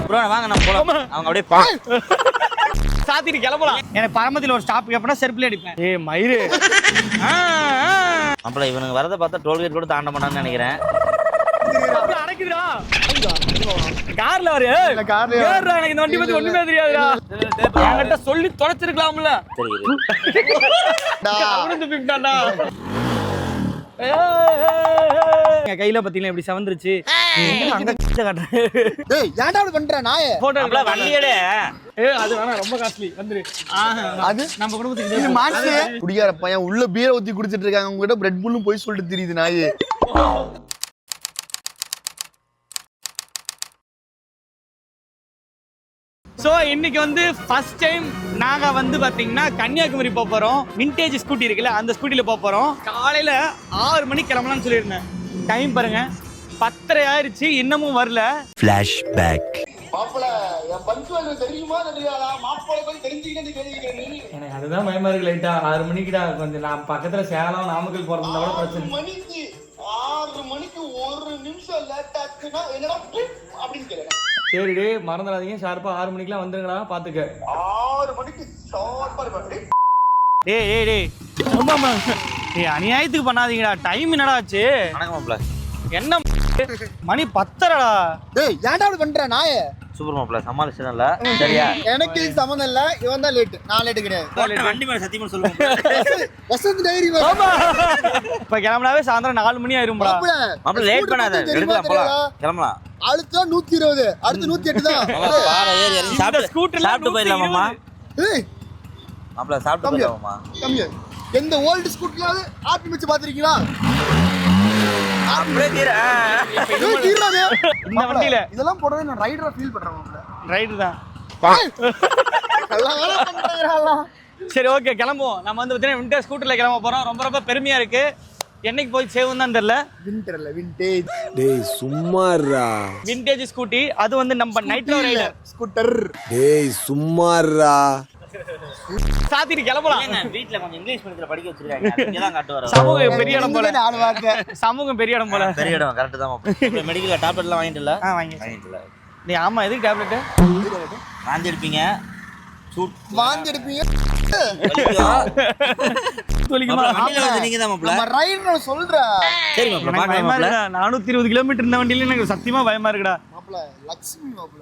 Bro வாங்க நம்ம போலாம். அவங்க அப்படியே சாத்திட்டு கிளம்பலாம். எனக்கு பரமத்தில ஒரு ஸ்டாப் எப்பனா செருப்புல அடிப்பேன். ஏய் மயிரு. அப்பல இவனுங்க வரத பார்த்தா டோல்கேட் கூட தாண்ட மாட்டான்னு நினைக்கிறேன். அடக்குதுடா. கார்ல வரு. கார்ல ஏறடா. எனக்கு இந்த வண்டி பத்தி ஒண்ணுமே தெரியாதுடா. என்கிட்ட சொல்லி தொலைச்சிருக்கலாம்ல. சரி அவனும் துப்பிட்டான்டா. கையில பாத்தீங்களா எப்படி சவந்துருச்சு. அங்க காட்டுறேன். டேய் ஏன்டா அப்படி பண்ற நாயே? போட்டோ அப்பல வண்டியடே. அது வேணா ரொம்ப காஸ்ட்லி. வந்துரு. அது நம்ம குடும்பத்துக்கு இது மாசு. குடியார பையன் உள்ள பீரை ஊத்தி குடிச்சிட்டு இருக்காங்க. உங்க கிட்ட பிரெட் புல்லும் போய் சொல்லிட்டு தெரியுது நாயே. சோ இன்னைக்கு வந்து ஃபர்ஸ்ட் டைம் நாங்க வந்து பாத்தீங்கன்னா கன்னியாகுமரி போக போறோம். விண்டேஜ் ஸ்கூட்டி இருக்குல்ல அந்த ஸ்கூட்டில போக போறோம். காலையில 6 மணிக்கு கிளம்பலாம்னு சொல்லியிருந்தேன். டைம் பாருங்க 10:30 ஆயிருச்சு, இன்னமும் வரல. ஃபிளாஷ்பேக். மாப்பிள என் பஞ்சுவாலிட்டி தெரியுமா தெரியாதா? மாப்பிள போய் தெரிஞ்சுக்கிட்டே கேள்வி நீ. எனக்கு அதுதான் பயமா இருக்கு லைட்டா. 6 மணிக்குடா கொஞ்சம் நான் பக்கத்துல சேலம் நாமக்கல் போறதுல கூட பிரச்சனை. 6 மணிக்கு 1 நிமிஷம் லேட் ஆச்சுன்னா என்னடா அப்படின்னு கேக்குறேன். சரி டே மறந்துடாதீங்க, ஷார்ப்பா 6 மணிக்கெல்லாம் வந்துருங்கடா பாத்துக்க. 6 மணிக்கு ஷார்ப்பா இருப்பாரு. டேய் ஆமாமா. டேய் அநியாயத்துக்கு பண்ணாதீங்கடா. டைம் என்னடா ஆச்சு? வணக்கம் மாப்ள. என்ன மணி 10:30டா. டேய் ஏன்டா அப்படி பண்ற நாயே? சூப்பர் மாப்ள சமாளிச்சனல்ல. சரியா? எனக்கு இதுக்கு சம்மந்தம் இல்ல. இவன் தான் லேட். நான் லேட் கிடையாது. வண்டி மேல சத்தியமா சொல்லுங்க. வசந்த் டைரி ஆமா. இப்ப கிளம்பனாவே சாயந்தரம் 4 மணி ஆயிரும்டா. மாப்ள லேட் பண்ணாத. எடுக்கலாம் போலாம். கிளம்பலாம். அடுத்து 120 அடுத்து 108 தான். பாற ஏறி இறங்கி சாப்பிட்டு போயிடலாமாமா? ஏய் மாப்ள சாப்பிட்டு போயிடலாமாமா? கம்மியா. எந்த ஓல்ட் ஸ்கூட்டியாவது ஆப்பி வச்சு பாத்திருக்கீங்களா? அப்படியே தீர. இந்த வண்டியில இதெல்லாம் போடவே நான் ரைடரா ஃபீல் பண்றேன் மாப்ள. ரைட் தான். நல்லா வேலை பண்றாங்கடா. சரி ஓகே கிளம்புவோம். நம்ம வந்து பார்த்தீங்கன்னா விண்டேஜ் ஸ்கூட்டர்ல கிளம்ப போறோம். ரொம்ப பெருமையா இருக்கு. என்னைக்கு போய் சேவும் தான் தெரியல. விண்டர்ல விண்டேஜ். டேய் சும்மாறா. விண்டேஜ் ஸ்கூட்டி அது வந்து நம்ம நைட்ரோ ரைடர் ஸ்கூட்டர். டேய் சும்மாறா. சாத்திட்டு கிளம்பலாம். வீட்ல கொஞ்சம் இங்கிலீஷ் மீடியத்துல படிக்க வச்சிருக்காங்க. இங்க தான் காட்டு வர. சமூகம் பெரிய இடம் போல. நாலு வாக்க. சமூகம் பெரிய இடம் போல. பெரிய இடம் கரெக்ட் தான் மாப்ள. மெடிக்கல் டேப்லெட்லாம் வாங்கிட்டல? வாங்கிட்டல. நீ ஆமா எதுக்கு டேப்லெட்? வாந்தி எடுப்பீங்க. வாந்தி எடுப்பீங்க. தொலிக்குமா? வண்டில வந்து நீங்க தான் மாப்ள. நம்ம ரைடர் சொல்றா. சரி மாப்ள பார்க்கலாம் மாப்ள. 420 கிலோமீட்டர் இந்த வண்டியில எனக்கு சத்தியமா பயமா இருக்குடா. மாப்ள லக்ஷ்மி மாப்ள.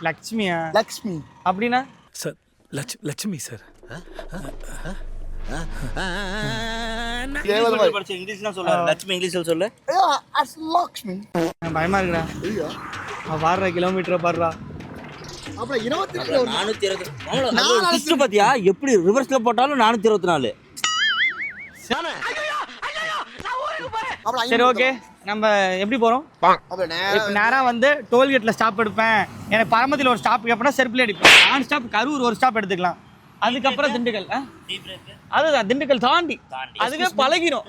லக்ஷ்மியா? லக்ஷ்மி அப்படினா? Sir Lakshmi sir. படிச்ச இங்கிலீஷ்லாம் சொல்றாரு. லட்சுமி இங்கிலீஷ்ல சொல்லு. அஸ் லக்ஷ்மி. பயமா இருக்குடா. ஐயோ பாருடா கிலோமீட்டர் பாருடா. மாப்ள 22 420. மாப்ள லிஸ்ட் பாத்தியா? எப்படி ரிவர்ஸ்ல போட்டாலும் 424. சரி ஓகே நம்ம எப்படி போறோம்? மாப்ள நேரா வந்து டோல்கேட்ல ஸ்டாப் எடுப்பேன். எனக்கு பரமத்தில ஒரு ஸ்டாப் எப்பனா செருப்புல அடிப்பேன். நான் ஸ்டாப் கரூர் ஒரு ஸ்டாப் எடுத்துக்கலாம். அதுக்கப்புறம் திண்டுக்கல். அதுதான் திண்டுக்கல் தாண்டி அதுவே பழகிரும்.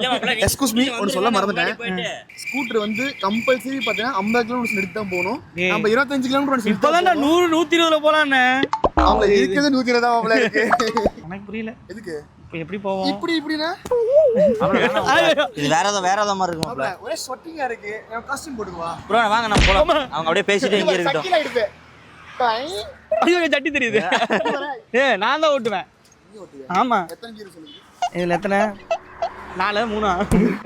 எக்ஸ்கியூஸ் மீ ஒன்னு சொல்ல மறந்துட்டேன். ஸ்கூட்டர் வந்து கம்பல்சரி பாத்தீங்கன்னா 50 கிலோமீட்டர் எடுத்து தான் போகணும். நம்ம 25 கிலோமீட்டர் இப்பதான் 100 120ல போலான்னு. அவங்க இருக்கிறது 120 தான் மாப்ள இருக்கு. எனக்கு புரியல எதுக்கு இப்போ எப்படி போவோம்? இப்படினா இது வேற ஏதோ மாதிரி இருக்கு மாப்ள. ஒரே ஸ்வெட்டிங்கா இருக்கு. நான் காஸ்டியூம் போட்டுவா. ப்ரோ வாங்க நம்ம போலாம். அவங்க அப்படியே பேசிட்டே இங்க இருக்கட்டும். சக்கில எடுப்பே. ஐயோ சட்டி தெரியுது. நான் தான் ஓட்டுவேன். ஆமா எத்தனை கீரை சொல்லுங்க? இதுல எத்தனை? 4 3.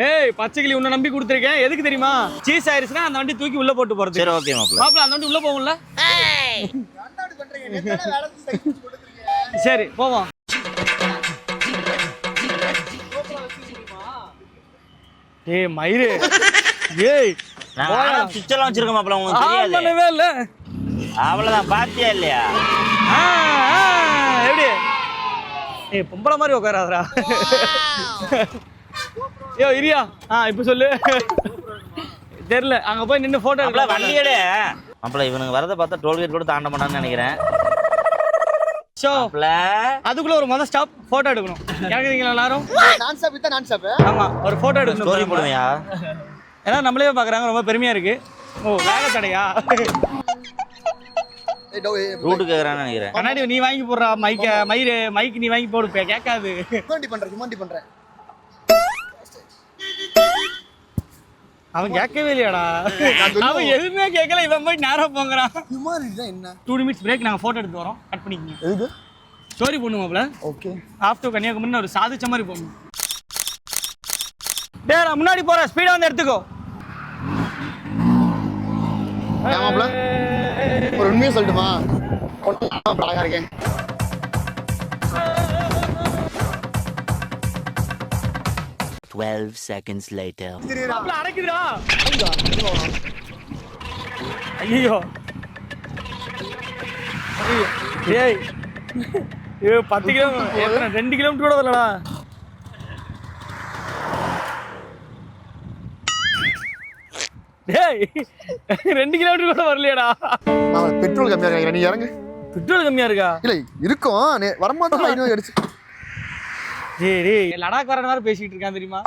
ஏய் பச்சை கிளி உன்னை நம்பி கொடுத்துருக்கேன். எதுக்கு தெரியுமா? சீஸ் ஆயிருச்சுன்னா அந்த வண்டி தூக்கி உள்ள போட்டு போறது. சரி ஓகே மாப்ள. மாப்ள அந்த வண்டி உள்ள போகும்ல? என்னடா பண்றீங்க? என்னடா வேலை செஞ்சு கொடுத்துறீங்க? சரி போவோம். ஏய் மயிரு. ஏய் நான் பிக்சர்லாம் வச்சிருக்கேன் மாப்ள. உங்களுக்கு தெரியாது. பண்ணவே இல்ல. அவ்வளவுதான் பாத்தியா இல்லையா? எப்படி? ஏய் பொம்பளை மாதிரி உட்காராதடா. ஏய் இரியா. இப்ப சொல்லு. தெரியல. அங்க போய் நின்னு போட்டோ எடுக்கலாம். வண்டியடே. மாப்ள இவனுங்க வரத பார்த்தா டோல்கேட் கூட தாண்ட மாட்டான்னு நினைக்கிறேன். ஷோ அதுக்குள்ள ஒரு மொத ஸ்டாப் போட்டோ எடுக்கணும். கேக்குறீங்களா எல்லாரும்? நான் ஸ்டாப் வித்தா நான் ஸ்டாப். ஆமா ஒரு போட்டோ எடுக்கணும். ஸ்டோரி போடுவியா? ஏன்னா நம்மளே பாக்குறாங்க. ரொம்ப பெருமையா இருக்கு. ஓ வேக தடையா? ரூட் கேக்குறான்னு நினைக்கிறேன். கண்ணாடி நீ வாங்கி போடுறா. மைக் நீ வாங்கி போடு. கேட்காது. ஹியூமன்டி பண்றேன். அவன் கேட்கவே இல்லையாடா, அவன் எதுவுமே கேட்கல, இவன் போய் நேரம் போங்கிறான். என்ன 2 நிமிஷம் பிரேக், நாங்கள் ஃபோட்டோ எடுத்து வரோம், கட் பண்ணிக்கோங்க. எதுக்கு? ஸ்டோரி போடணுமாப்ல. ஓகே. ஆஃப்டர் கன்னியாகுமரி ஒரு சாதிச்ச மாதிரி போகணும். டேய் நான் முன்னாடி போகிறேன், ஸ்பீடாக வந்து எடுத்துக்கோ. ஏமாப்ல ஒரு உண்மையை சொல்லட்டுமா? அழகா இருக்கேன். seconds later. மாப்ள அடக்குதுடா. ஐயோ ஏய் ஏ 10 கிலோமீட்டர் 2 கிலோமீட்டர் கூட வரலடா. டேய் 2 கிலோமீட்டர் கூட வரலையடா. பெட்ரோல் கம்மியா இருக்கா? நீ இறங்கு. பெட்ரோல் கம்மியா இருக்கா? இல்ல இருக்கும், வரமாட்டோம். 500 அடிச்சு. டேய் லடாக் வரன மாதிரி பேசிட்டு இருக்கான் தெரியுமா?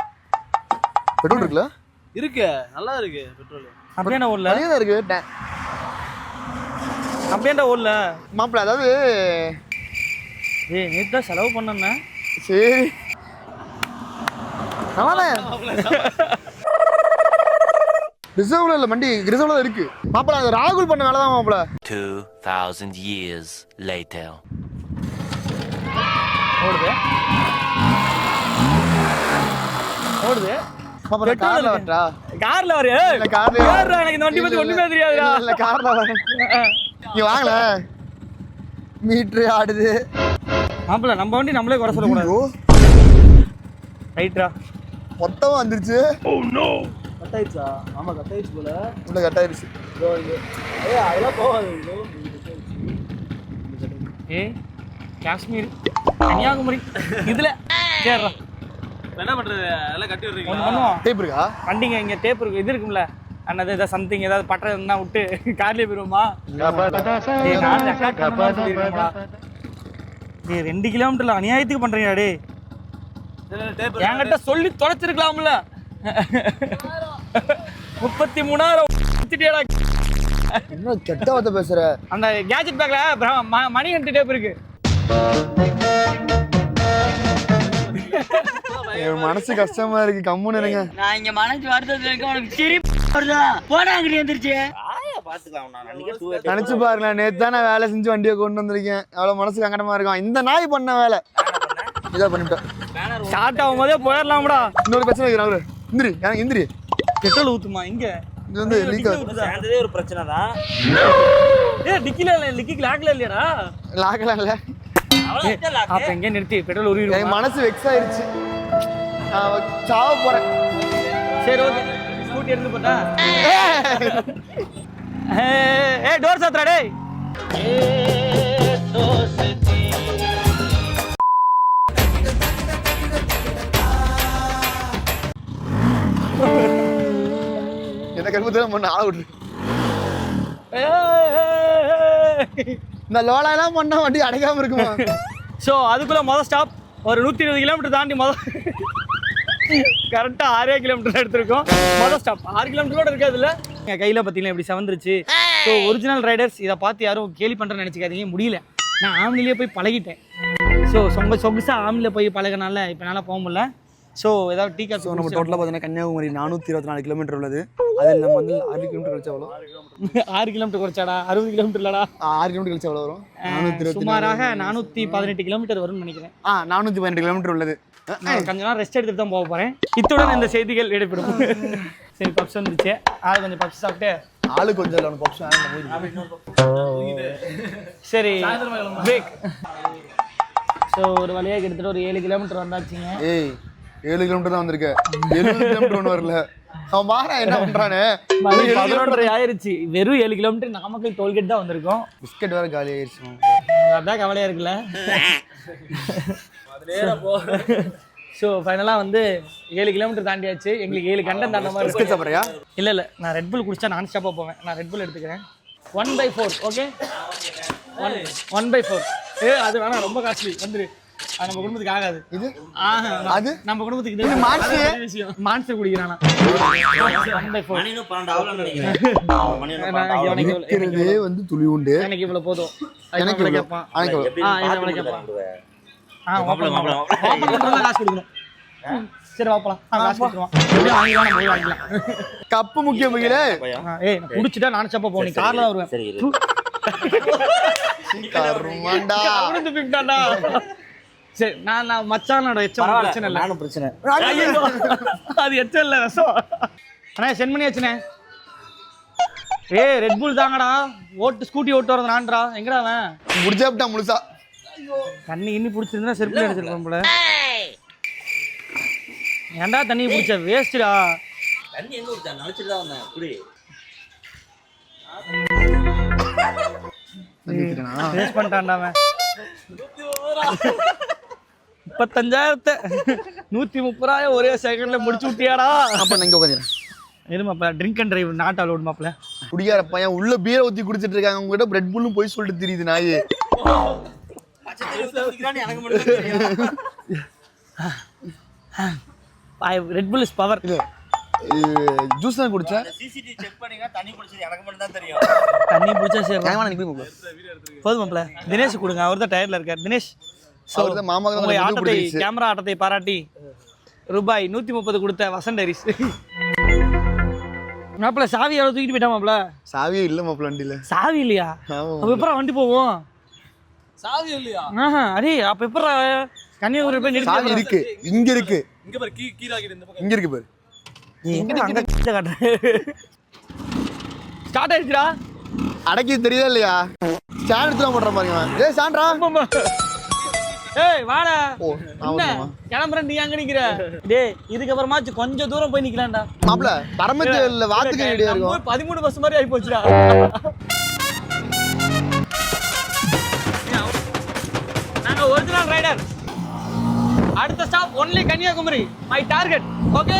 பெட்ரோல் இருக்குல? இருக்கு, நல்லா இருக்கு பெட்ரோல். அப்படியே நான் ஓடல. நிறைய இருக்கு. அப்படியே நான் ஓடல. மாப்பிள்ள அதாவது ஏய் நேத்து தான் செலவு பண்ணேன்னா. சரி நல்லானே ரிசர்வ்ல இல்ல, வண்டி ரிசர்வ்ல தான் இருக்கு. மாப்பிள்ள அது ராகுல் பண்ண வேலை தான் மாப்பிள்ள. 2000 years later. ஓடுது ஓடுது. மாப்பிள்ள கார்ல வரட்டா? கார்ல வரு. இல்ல கார்ல ஏறா, எனக்கு இந்த வண்டி பத்தி ஒண்ணுமே தெரியாதுடா. இல்ல கார்ல வர. நீ வாங்கல. மீட்டர் ஆடுது. மாப்பிள்ள நம்ம வண்டி நம்மளே குறை சொல்ல கூடாது. ரைட்ரா. மொத்தமா வந்துருச்சு. Oh no. கட் ஆயிடுச்சா? ஆமா கட் ஆயிடுச்சு போல. உள்ள கட் ஆயிடுச்சு. ஏய் அதெல்லாம் போகாது. ஏய் காஷ்மீர் கன்னியாகுமரி இதுல கேறா. என்ன பண்றது? எல்லாம் கட்டி விடுறீங்க. ஒண்ணு பண்ணுவோம். டேப் இருக்கா? வண்டிங்க இங்க டேப் இருக்கு, இது இருக்கும்ல. அண்ணது ஏதாவது சம்திங் ஏதாவது பட்டற இருந்தா விட்டு கார்லயே போயிருவோமா? ஏய் நான் ரெக்கார்ட் பண்ணணும்னு சொல்லிருக்கேன்டா. டேய் 2 கிலோமீட்டர்ல அநியாயத்துக்கு பண்றீங்கடா டேய். என்கிட்ட சொல்லி தொலைச்சிருக்கலாம்ல. 33,000 திட்டியடா. என்ன கெட்ட வார்த்தை பேசுற? அந்த கேஜெட் பேக்ல மணி ஹண்ட் டேப் இருக்கு. என் மனசு கஷ்டமா இருக்கு. கம்முன்னு இருங்க. நான் இங்க மனசு வருத்தத்துல இருக்க, உனக்கு சிரிப்பு வருதா? போடா அங்கடி எந்திரிச்சு. பாத்துக்கலாம், நான் அன்னைக்கே 2 நினைச்சு பாருங்களேன், நேத்து தான் நான் வேலை செஞ்சு வண்டியை கொண்டு வந்திருக்கேன். அவ்வளவு மனசு சங்கடமா இருக்கும். இந்த நாய் பண்ண வேலை இதா பண்ணிட்டேன். ஸ்டார்ட் ஆகும் போதே போயிடலாம்டா. இன்னொரு பிரச்சனை இருக்கு அவரு. இந்திரி எனக்கு இந்திரி பெட்ரோல் ஊத்துமா இங்க? இது வந்து லீக் ஆகுது. சேர்ந்ததே ஒரு பிரச்சனை தான். ஏய் டிக்கில இல்ல, டிக்கி லாக்ல இல்லையாடா? லாக்கலாம் இல்ல. அப்ப எங்க நிறுத்தி பெட்ரோல் ஊறிடுமா? என் மனசு வெக்ஸ் ஆயிருச்சு. நான் சாவ போறேன். சரி ஓகே, ஸ்கூட்டி எடுத்து போட்டா. ஏய் டோர் சாத்துறா டேய். என்ன கருப்பத்துல பண்ண ஆள விட்டு. இந்த லோலா எல்லாம் பண்ணா வண்டி அடைக்காம இருக்குமா? ஸோ அதுக்குள்ள மொதல் ஸ்டாப் ஒரு 120 கிலோமீட்டர் தாண்டி கரெக்டாக 6 கிலோமீட்டர் எடுத்திருக்கோம். மொதல் ஸ்டாப் 6 கிலோமீட்டரோட இருக்காது இல்லை. எங்கள் கையில் பார்த்தீங்கன்னா இப்படி செவந்துருச்சு. ஸோ ஒரிஜினல் ரைடர்ஸ் இதை பார்த்து யாரும் கேலி பண்ணுறேன்னு நினச்சிக்காதீங்க, முடியல. நான் ஆம்னிலேயே போய் பழகிட்டேன். ஸோ சொகுசாக ஆம்னியில் போய் பழகினால இப்போ என்னால் போக முடியல. ஸோ ஏதாவது டீ காஃபி. நம்ம டோட்டலாக பார்த்தீங்கன்னா கன்னியாகுமரி 424 கிலோமீட்டர் உள்ளது. அதில் நம்ம வந்து 6 கிலோமீட்டர் கழிச்சா எவ்வளோ? 6 கிலோமீட்டர் குறைச்சாடா? 60 கிலோமீட்டர் இல்லடா, 6 கிலோமீட்டர் கழிச்சா எவ்வளோ வரும்? 420. சுமாராக 418 கிலோமீட்டர் வரும்னு நினைக்கிறேன். 418 கிலோமீட்டர் உள்ளது. நான் கொஞ்ச நேரம் ரெஸ்ட் எடுத்துட்டு தான் போக போகிறேன். இத்துடன் இந்த செய்திகள் விடைபெறும். சரி பப்ஸ் வந்துருச்சு, ஆள் கொஞ்சம் பப்ஸ் சாப்பிட்டு ஆளு கொஞ்சம் இல்லை பப்ஸ். சரி பிரேக். ஸோ ஒரு வழியாக கிட்டத்தட்ட ஒரு 7 கிலோமீட்டர் வந்தாச்சுங்க. ஏய் 7 கிலோமீட்டர் தான் வந்திருக்கேன். 70 கிலோமீட்டர் ஒன்று வரல. அவன் மாறா என்ன பண்றானே? 11 ஆயிருச்சு. வெறும் 7 கிலோமீட்டர் நாமக்கல் டோல்கேட் தான் வந்திருக்கோம். பிஸ்கட் வேற காலி ஆயிடுச்சு. அதான் கவலையா இருக்குல்ல. ஸோ ஃபைனலாக வந்து 7 கிலோமீட்டர் தாண்டியாச்சு. எங்களுக்கு 7 கண்டம் தாண்ட மாதிரி பிஸ்கட் சாப்பிட்றியா? இல்லை நான் ரெட் புல் குடிச்சா நான் ஸ்டாப்பாக போவேன். நான் ரெட் புல் எடுத்துக்கிறேன். 1/4 ஓகே. 1/4 அது வேணாம், ரொம்ப காஸ்ட்லி. வந்துரு, அது நம்ம குடும்பத்துக்கு ஆகாது. இது அது நம்ம குடும்பத்துக்கு இது மான்ஸ்டர் குடிக்கிறானா? 1/4 வந்து துளி உண்டு. எனக்கு இவ்வளவு போதும். எனக்கு கேட்பான். எனக்கு காசு கொடுக்கணும். சரி வாப்பலாம் காசு கொடுத்துருவான் எப்படியும் வாங்கிக்கலாம் நம்ம போய் வாங்கிக்கலாம் கப்பு முக்கியம் முக்கியல ஏய் நான் குடிச்சிட்டா நானும் சப்பா போனேன் கார்ல தான் வருவேன் சரி கருமாண்டா அவனும் துப்பிட்டான்டா சரி நான் மச்சானோட எச்சம் பிரச்சனை இல்லை நானும் பிரச்சனை ஐயோ, அது எச்சம் இல்லை விஷம் அண்ணா சென்ட் பண்ணியாச்சுண்ணே ஏய் ரெட் புல் தாங்கடா ஸ்கூட்டி ஓட்டு வரது நான்டா எங்கடா அவன் முடிச்சாப்டா முழுசா தண்ணி இன்னி பிடிச்சிருந்தா செருப்புல அடிச்சிருப்போம் போல ஏன்டா தண்ணி பிடிச்ச வேஸ்டா தண்ணி எங்க ஊத்தா நினைச்சிட்டு தான் வந்தேன் குடி வேஸ்ட் பண்ணிட்டான்டா அவன் 35,000 130,000 ஒரே செகண்ட்ல முடிச்சு விட்டியாடா அப்ப நான் இங்க உட்காந்துறேன் இருமாப்ல drink and drive not a lot மாப்ள குடியார பையன் உள்ள பீரை ஊத்தி குடிச்சிட்டு இருக்காங்க உங்ககிட்ட பிரெட் புல்லும் போய் சொல்லிட்டு தெரியுது நாயே எனக்கு மட்டும் red pull is power juice தான் குடிச்சேன் சிசிடிவி செக் பண்ணீங்க தண்ணி குடிச்சது எனக்கு மட்டும் தான் தெரியும் தண்ணி பிடிச்சா சரி கேமரா நிக்க போதும் மாப்ள தினேஷ் கொடுங்க அவர் தான் டயர்ல இருக்கார் தினேஷ் அவர்தான் மாமாக்கு தான் உங்க கொஞ்சம் ஆட்டத்தை பிடிச்சிருச்சு. கேமரா ஆட்டத்தை பாராட்டி ரூபாய் 130 கொடுத்த வசந்த் ஹரிஸ் மாப்ள சாவி எவ்வளவு தூக்கிட்டு போயிட்டா மாப்ள சாவியே இல்ல மாப்பிள்ள வண்டியில சாவி இல்லையா ஆமா அப்ப எப்பறம் வண்டி போவோம் சாவி இல்லையா அடே அப்ப எப்பறம் கன்னியாகுமரி போய் சாவி நிறுத்தி இருக்கு இங்க இருக்கு இங்க பாரு கீழாக்கிட்டு இந்த பக்கம் இங்க இருக்கு பாரு அங்க காட்டுறேன் ஸ்டார்ட் ஆயிடுச்சுடா அடக்கி தெரியுதா இல்லையா ஸ்டாண்ட் எடுத்து போடுற பாருங்க ஏய் ஸ்டாண்ட்ரா ஏய் வாடா ஓ என்ன கிளம்புறேன் நீ அங்க நிக்கிற டேய் இதுக்கப்புறமாச்சு கொஞ்சம் தூரம் போய் நிக்கலாம்டா மாப்ள பரமத்தில வாத்துக்கு ரெடியா இருக்கும் 13 பஸ் மாதிரி ஆயி போச்சுடா நாங்க ஒரிஜினல் ரைடர் அடுத்த stop only Kanyakumari my target okay